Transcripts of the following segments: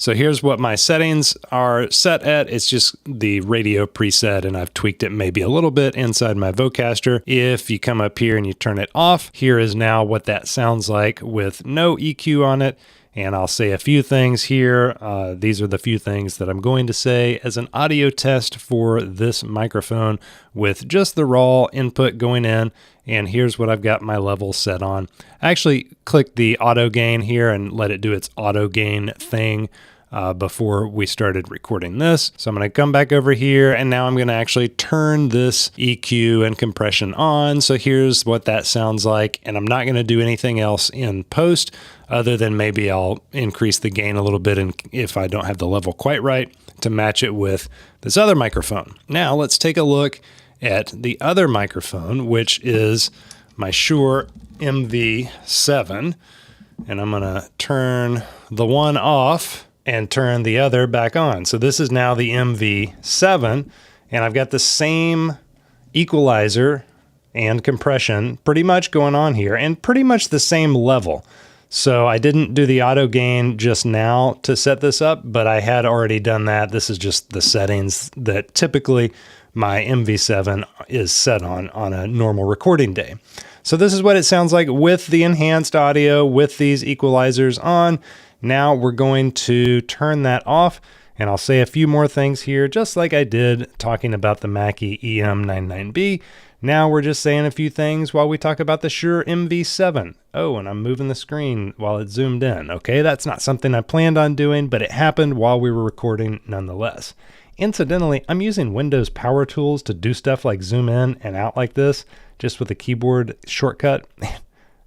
So here's what my settings are set at. It's just the radio preset, and I've tweaked it maybe a little bit inside my Vocaster. If you come up here and you turn it off, here is now what that sounds like with no EQ on it. And I'll say a few things here. These are the few things that I'm going to say as an audio test for this microphone with just the raw input going in. And here's what I've got my level set on. I actually clicked the auto gain here and let it do its auto gain thing before we started recording this. So I'm going to come back over here, and now I'm going to actually turn this EQ and compression on. So here's what that sounds like. And I'm not going to do anything else in post other than maybe I'll increase the gain a little bit, and if I don't have the level quite right, to match it with this other microphone. Now let's take a look at the other microphone, which is my Shure MV7. And I'm going to turn the one off and turn the other back on. So this is now the MV7, and I've got the same equalizer and compression pretty much going on here, and pretty much the same level. So I didn't do the auto gain just now to set this up, but I had already done that. This is just the settings that typically my MV7 is set on a normal recording day. So this is what it sounds like with the enhanced audio, with these equalizers on. Now we're going to turn that off, and I'll say a few more things here, just like I did talking about the Mackie EM99B. Now we're just saying a few things while we talk about the Shure MV7. Oh, and I'm moving the screen while it's zoomed in. Okay, that's not something I planned on doing, but it happened while we were recording nonetheless. Incidentally, I'm using Windows power tools to do stuff like zoom in and out like this, just with a keyboard shortcut.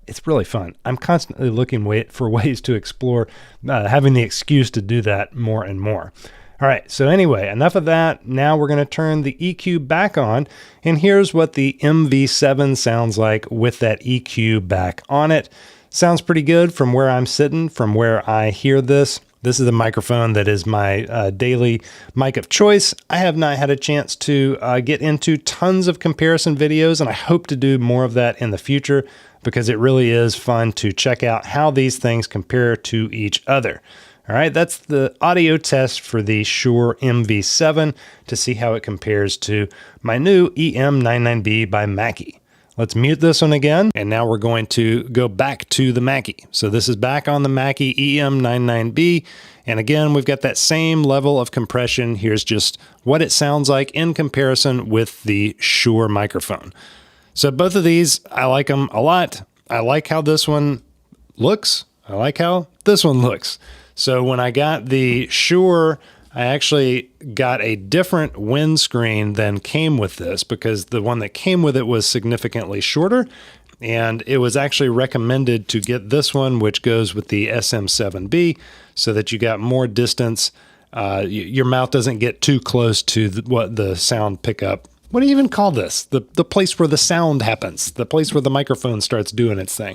It's really fun. I'm constantly looking for ways to explore, having the excuse to do that more and more. All right, so anyway, enough of that. Now we're going to turn the EQ back on, and here's what the MV7 sounds like with that EQ back on it. Sounds pretty good from where I'm sitting, from where I hear this. This is the microphone that is my daily mic of choice. I have not had a chance to get into tons of comparison videos, and I hope to do more of that in the future because it really is fun to check out how these things compare to each other. All right, that's the audio test for the Shure MV7 to see how it compares to my new EM99B by Mackie. Let's mute this one again, and now we're going to go back to the Mackie. So this is back on the Mackie EM99B, and again, we've got that same level of compression. Here's just what it sounds like in comparison with the Shure microphone. So both of these, I like them a lot. I like how this one looks. I like how this one looks. So when I got the Shure, I actually got a different windscreen than came with this because the one that came with it was significantly shorter, and it was actually recommended to get this one, which goes with the SM7B, so that you got more distance. Your mouth doesn't get too close to what the sound pickup. What do you even call this? The place where the sound happens, the place where the microphone starts doing its thing.